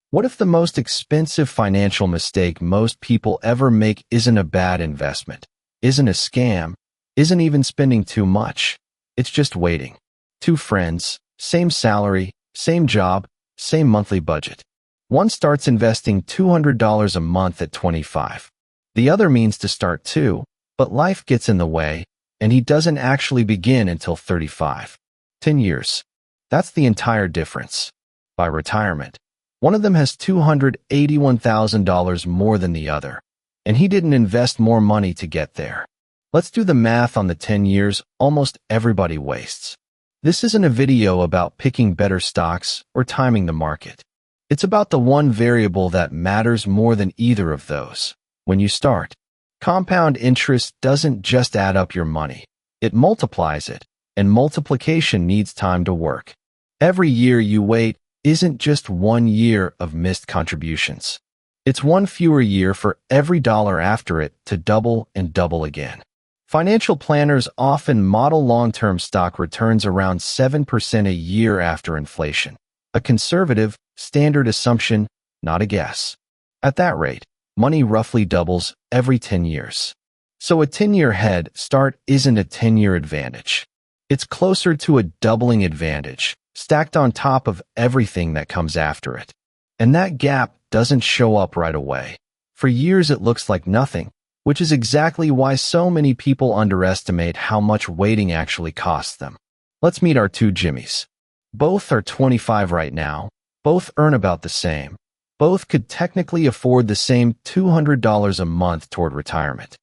What if the most expensive financial mistake most people ever make isn't a bad investment, isn't a scam, isn't even spending too much? It's just waiting. Two friends, same salary, same job, same monthly budget. One starts investing $200 a month at 25. The other means to start too, but life gets in the way, and he doesn't actually begin until 35. 10 years. That's the entire difference. By retirement, one of them has $281,000 more than the other, and he didn't invest more money to get there. Let's do the math on the 10 years almost everybody wastes. This isn't a video about picking better stocks or timing the market. It's about the one variable that matters more than either of those. When you start, compound interest doesn't just add up your money. It multiplies it, and multiplication needs time to work. Every year you wait isn't just 1 year of missed contributions. It's one fewer year for every dollar after it to double and double again. Financial planners often model long-term stock returns around 7% a year after inflation. A conservative, standard assumption, not a guess. At that rate, money roughly doubles every 10 years. So a 10-year head start isn't a 10-year advantage. It's closer to a doubling advantage, stacked on top of everything that comes after it. And that gap doesn't show up right away. For years it looks like nothing, which is exactly why so many people underestimate how much waiting actually costs them. Let's meet our two Jimmies. Both are 25 right now. Both earn about the same. Both could technically afford the same $200 a month toward retirement.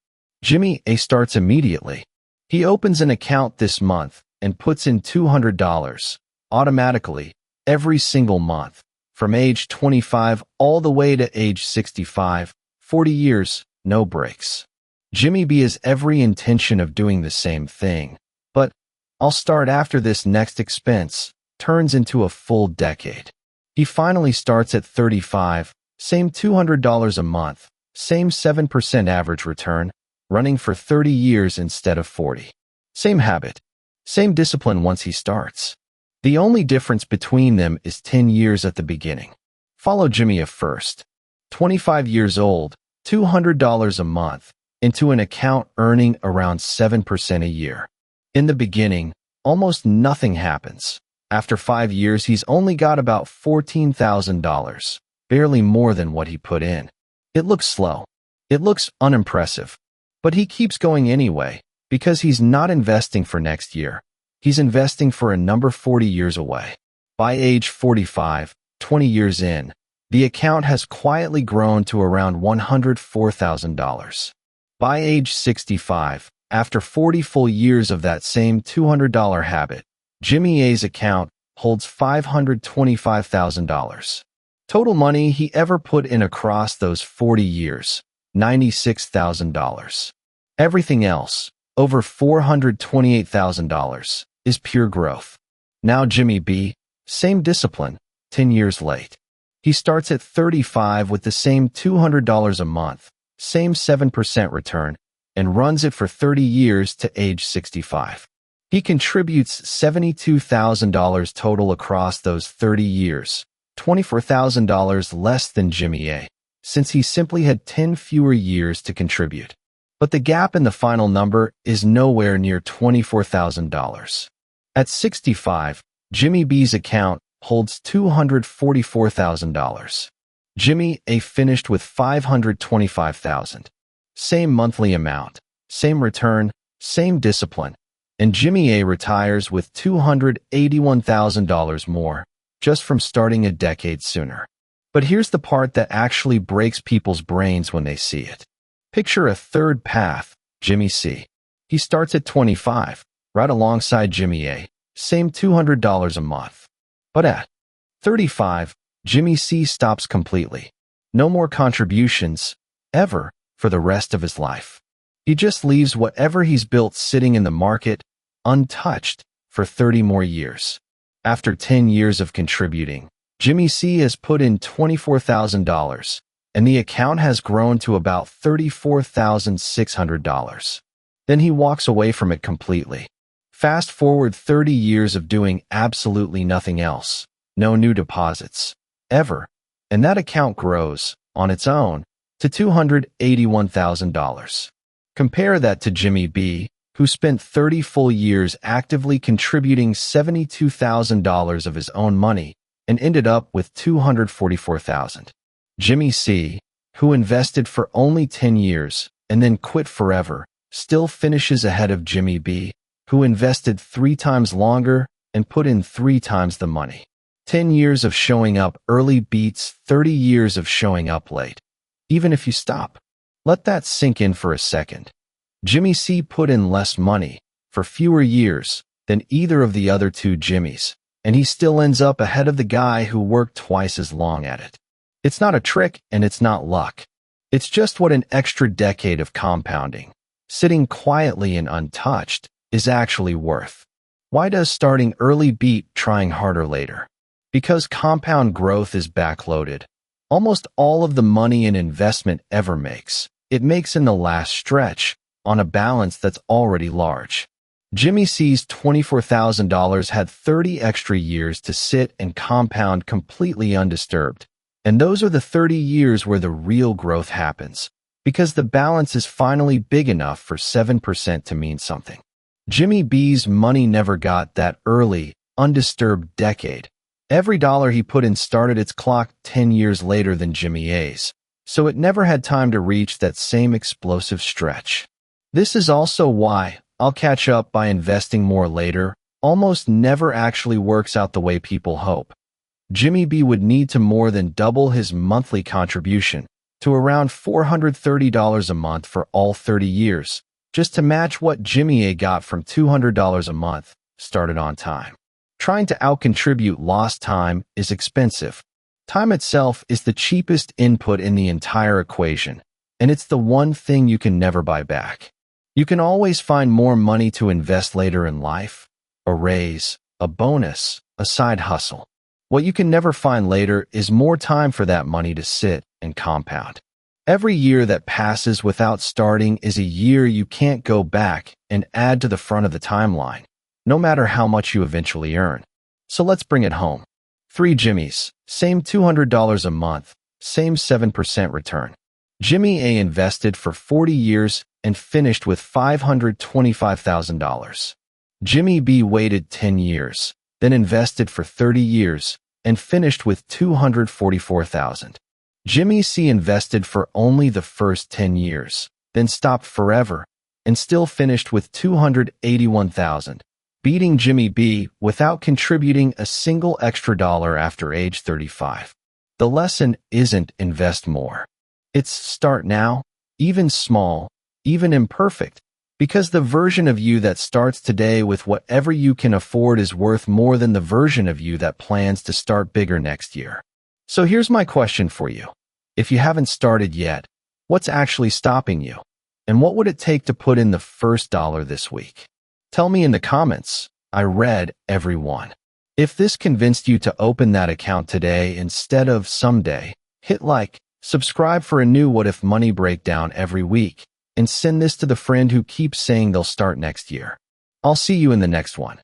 Jimmy A starts immediately. He opens an account this month and puts in $200 automatically every single month from age 25 all the way to age 65, 40 years, no breaks. Jimmy B has every intention of doing the same thing, but I'll start after this next expense turns into a full decade. He finally starts at 35, same $200 a month, same 7% average return, running for 30 years instead of 40. Same habit, same discipline once he starts. The only difference between them is 10 years at the beginning. Follow Jimmy A first. 25 years old, $200 a month, into an account earning around 7% a year. In the beginning, almost nothing happens. After 5 years, he's only got about $14,000, barely more than what he put in. It looks slow. It looks unimpressive. But he keeps going anyway, because he's not investing for next year. He's investing for a number 40 years away. By age 45, 20 years in, the account has quietly grown to around $104,000. By age 65, after 40 full years of that same $200 habit, Jimmy A's account holds $525,000. Total money he ever put in across those 40 years, $96,000. Everything else, over $428,000, is pure growth. Now Jimmy B, same discipline, 10 years late. He starts at 35 with the same $200 a month, same 7% return, and runs it for 30 years to age 65. He contributes $72,000 total across those 30 years, $24,000 less than Jimmy A, since he simply had 10 fewer years to contribute. But the gap in the final number is nowhere near $24,000. At 65, Jimmy B's account holds $244,000. Jimmy A finished with $525,000. Same monthly amount, same return, same discipline, and Jimmy A retires with $281,000 more, just from starting a decade sooner. But here's the part that actually breaks people's brains when they see it. Picture a third path, Jimmy C. He starts at 25, right alongside Jimmy A, same $200 a month. But at 35, Jimmy C stops completely. No more contributions, ever, for the rest of his life. He just leaves whatever he's built sitting in the market, untouched, for 30 more years. After 10 years of contributing, Jimmy C has put in $24,000, and the account has grown to about $34,600. Then he walks away from it completely. Fast forward 30 years of doing absolutely nothing else. No new deposits. Ever. and that account grows, on its own, to $281,000. Compare that to Jimmy B, who spent 30 full years actively contributing $72,000 of his own money and ended up with $244,000. Jimmy C, who invested for only 10 years and then quit forever, still finishes ahead of Jimmy B, who invested 3 times longer and put in 3 times the money. 10 years of showing up early beats 30 years of showing up late, even if you stop. Let that sink in for a second. Jimmy C put in less money for fewer years than either of the other 2 Jimmys, and he still ends up ahead of the guy who worked twice as long at it. It's not a trick and it's not luck. It's just what an extra decade of compounding, sitting quietly and untouched, is actually worth. Why does starting early beat trying harder later? Because compound growth is backloaded. Almost all of the money an investment ever makes, it makes in the last stretch, on a balance that's already large. Jimmy C's $24,000 had 30 extra years to sit and compound completely undisturbed. And those are the 30 years where the real growth happens, because the balance is finally big enough for 7% to mean something. Jimmy B's money never got that early, undisturbed decade. Every dollar he put in started its clock 10 years later than Jimmy A's, so it never had time to reach that same explosive stretch. This is also why I'll catch up by investing more later almost never actually works out the way people hope. Jimmy B would need to more than double his monthly contribution to around $430 a month for all 30 years, just to match what Jimmy A got from $200 a month, started on time. Trying to outcontribute lost time is expensive. Time itself is the cheapest input in the entire equation, and it's the one thing you can never buy back. You can always find more money to invest later in life, a raise, a bonus, a side hustle. What you can never find later is more time for that money to sit and compound. Every year that passes without starting is a year you can't go back and add to the front of the timeline, no matter how much you eventually earn. So let's bring it home. 3 Jimmys, same $200 a month, same 7% return. Jimmy A invested for 40 years and finished with $525,000. Jimmy B waited 10 years, then invested for 30 years, and finished with $244,000. Jimmy C invested for only the first 10 years, then stopped forever, and still finished with $281,000, beating Jimmy B without contributing a single extra dollar after age 35. The lesson isn't invest more. It's start now, even small, even imperfect, because the version of you that starts today with whatever you can afford is worth more than the version of you that plans to start bigger next year. So here's my question for you. If you haven't started yet, what's actually stopping you? And what would it take to put in the first dollar this week? Tell me in the comments. I read every one. If this convinced you to open that account today instead of someday, hit like, subscribe for a new What If Money breakdown every week, and send this to the friend who keeps saying they'll start next year. I'll see you in the next one.